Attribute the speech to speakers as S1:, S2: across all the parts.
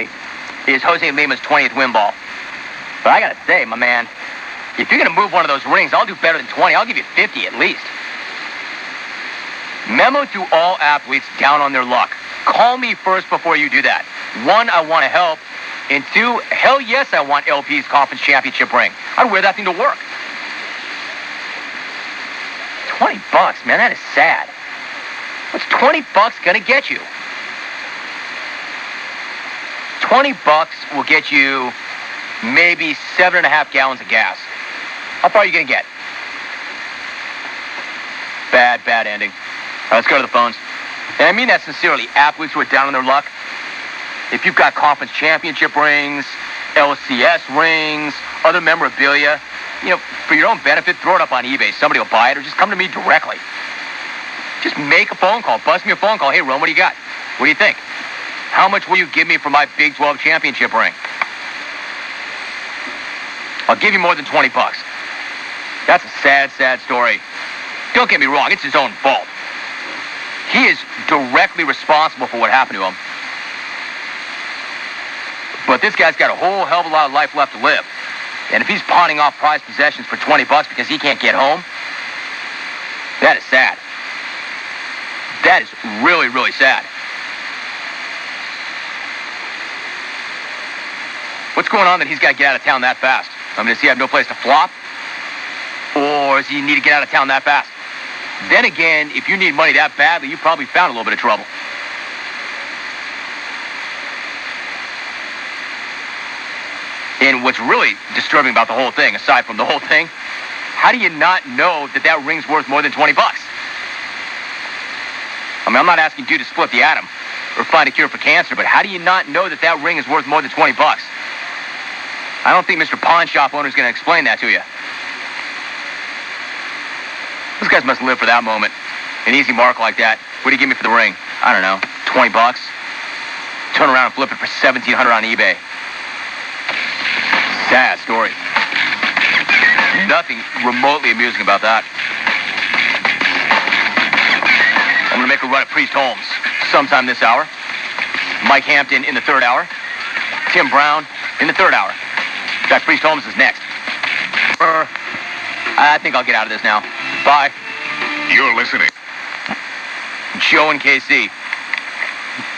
S1: personally, is Jose Lima's 20th win ball. But I got to say, my man, if you're going to move one of those rings, I'll do better than 20. I'll give you 50 at least. Memo to all athletes down on their luck. Call me first before you do that. 1, I want to help. And 2, hell yes, I want LP's conference championship ring. I'd wear that thing to work. $20, man, that is sad. What's $20 going to get you? $20 will get you maybe 7.5 gallons of gas. How far are you going to get? Bad ending. All right, let's go to the phones. And I mean that sincerely. Athletes who are down on their luck. If you've got conference championship rings, LCS rings, other memorabilia, for your own benefit, throw it up on eBay. Somebody will buy it, or just come to me directly. Just make a phone call. Bust me a phone call. Hey, Ron, what do you got? What do you think? How much will you give me for my Big 12 championship ring? I'll give you more than $20. That's a sad story. Don't get me wrong. It's his own fault. He is directly responsible for what happened to him. But this guy's got a whole hell of a lot of life left to live. And if he's pawning off prized possessions for $20 because he can't get home, that is sad. That is really, really sad. What's going on that he's got to get out of town that fast? I mean, does he have no place to flop? Or does he need to get out of town that fast? Then again, if you need money that badly, you probably found a little bit of trouble. And what's really disturbing about the whole thing, aside from the whole thing, how do you not know that ring's worth more than $20? I mean, I'm not asking you to split the atom or find a cure for cancer, but how do you not know that ring is worth more than $20? I don't think Mr. Pawn Shop owner is going to explain that to you. Those guys must live for that moment. An easy mark like that. What do you give me for the ring? I don't know, $20? Turn around and flip it for $1,700 on eBay. Sad story. Nothing remotely amusing about that. I'm going to make a run at Priest Holmes sometime this hour. Mike Hampton in the third hour. Tim Brown in the third hour. In fact, Priest Holmes is next. I think I'll get out of this now. Bye.
S2: You're listening.
S1: Joe and KC.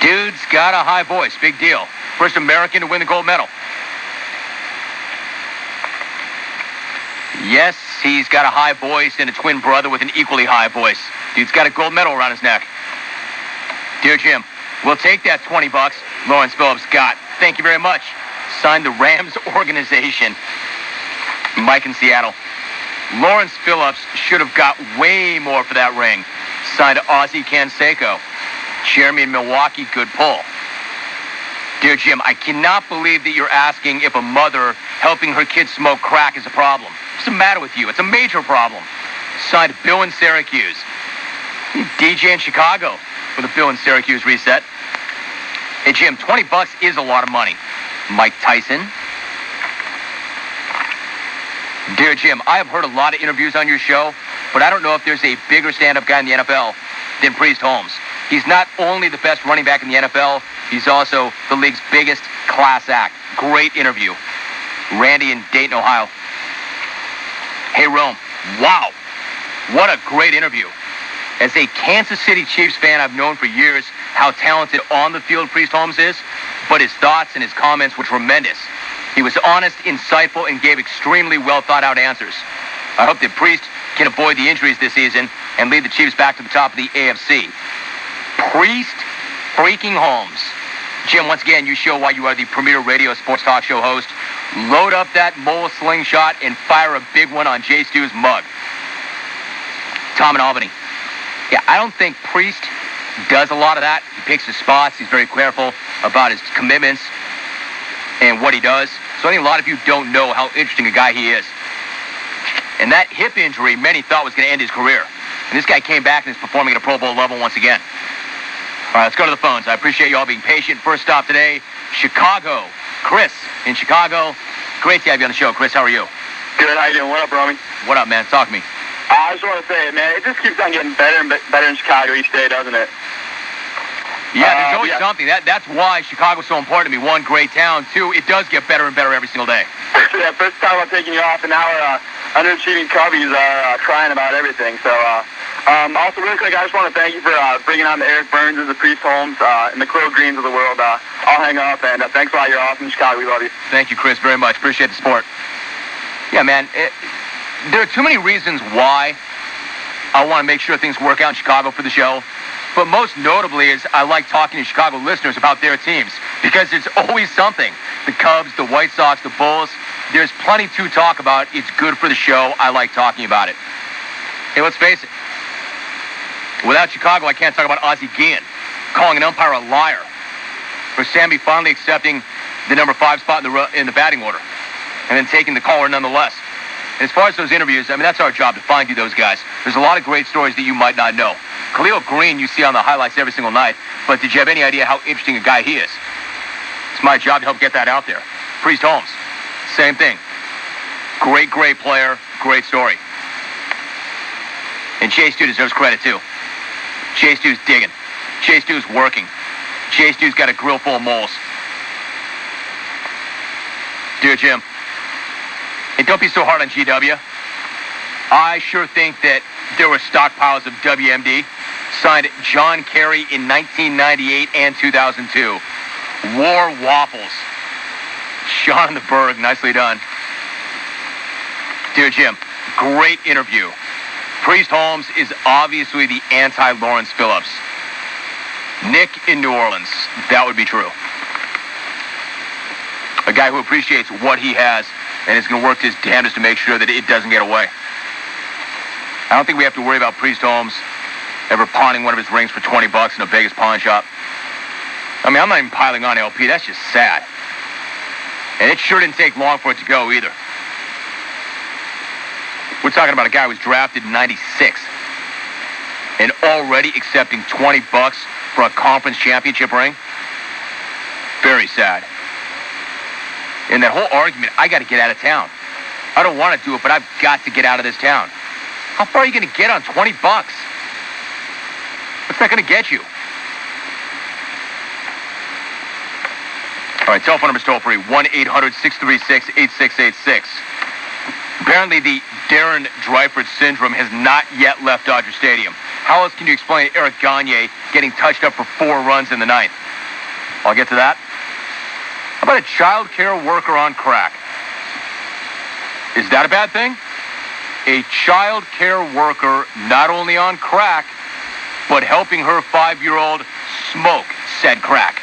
S1: Dude's got a high voice. Big deal. First American to win the gold medal. Yes, he's got a high voice and a twin brother with an equally high voice. Dude's got a gold medal around his neck. Dear Jim, we'll take that $20 Lawrence Phillips got. Thank you very much. Signed the Rams organization. Mike in Seattle. Lawrence Phillips should have got way more for that ring. Signed Ozzie Canseco. Jeremy in Milwaukee, good pull. Dear Jim, I cannot believe that you're asking if a mother helping her kids smoke crack is a problem. What's the matter with you? It's a major problem. Signed Bill in Syracuse. DJ in Chicago for the Bill in Syracuse reset. Hey, Jim, $20 is a lot of money. Mike Tyson. Dear Jim, I have heard a lot of interviews on your show, but I don't know if there's a bigger stand-up guy in the NFL than Priest Holmes. He's not only the best running back in the NFL, he's also the league's biggest class act. Great interview. Randy in Dayton, Ohio. Hey, Rome. Wow. What a great interview. As a Kansas City Chiefs fan, I've known for years how talented on the field Priest Holmes is, but his thoughts and his comments were tremendous. He was honest, insightful, and gave extremely well-thought-out answers. I hope that Priest can avoid the injuries this season and lead the Chiefs back to the top of the AFC. Priest freaking Holmes. Jim, once again, you show why you are the premier radio sports talk show host. Load up that mole slingshot and fire a big one on Jay Stu's mug. Tom in Albany. Yeah, I don't think Priest does a lot of that. He picks his spots. He's very careful about his commitments and what he does. So I think a lot of you don't know how interesting a guy he is. And that hip injury, many thought was going to end his career. And this guy came back and is performing at a Pro Bowl level once again. All right, let's go to the phones. I appreciate you all being patient. First stop today, Chicago. Chris in Chicago. Great to have you on the show. Chris, how are you?
S3: Good. How you doing? What up, Romy?
S1: What up, man? Talk to me.
S3: I just want to say, man, it just keeps on getting better and better in Chicago each day, doesn't it?
S1: Yeah, there's always something. That's why Chicago's so important to me. One, great town. Two, it does get better and better every single day.
S3: Yeah, first time I'm taking you off, and now our underachieving Cubbies are crying about everything. So, also really quick, I just want to thank you for bringing on the Eric Burns, the Priest Holmes, and the Crow Greens of the world. I'll hang up, and thanks a lot. You're awesome in Chicago. We love you.
S1: Thank you, Chris, very much. Appreciate the support. Yeah, man, there are too many reasons why I want to make sure things work out in Chicago for the show. But most notably is I like talking to Chicago listeners about their teams because it's always something. The Cubs, the White Sox, the Bulls, there's plenty to talk about. It's good for the show. I like talking about it. Hey, let's face it. Without Chicago, I can't talk about Ozzie Guillen calling an umpire a liar, or Sammy finally accepting the number 5 spot in the batting order and then taking the caller nonetheless. And as far as those interviews, I mean, that's our job to find you those guys. There's a lot of great stories that you might not know. Khalil Green you see on the highlights every single night, but did you have any idea how interesting a guy he is? It's my job to help get that out there. Priest Holmes, same thing. Great player, great story. And Chase Stew deserves credit too. Chase Stew's digging. Chase Stew's working. Chase Stew's got a grill full of moles. Dear Jim, hey, don't be so hard on GW. I sure think that there were stockpiles of WMD signed John Kerry in 1998 and 2002. War Waffles. Sean in the Berg, nicely done. Dear Jim, great interview. Priest Holmes is obviously the anti-Lawrence Phillips. Nick in New Orleans, that would be true. A guy who appreciates what he has and is going to work his damnedest to make sure that it doesn't get away. I don't think we have to worry about Priest Holmes ever pawning one of his rings for $20 in a Vegas pawn shop. I mean, I'm not even piling on LP. That's just sad. And it sure didn't take long for it to go either. We're talking about a guy who was drafted in 96 and already accepting $20 for a conference championship ring. Very sad. And that whole argument, I got to get out of town. I don't want to do it, but I've got to get out of this town. How far are you going to get on $20? What's that going to get you? All right, telephone number's toll free, 1-800-636-8686. Apparently, the Darren Dreifort syndrome has not yet left Dodger Stadium. How else can you explain Eric Gagne getting touched up for 4 runs in the 9th? I'll get to that. How about a child care worker on crack? Is that a bad thing? A child care worker not only on crack, but helping her 5-year-old smoke said crack.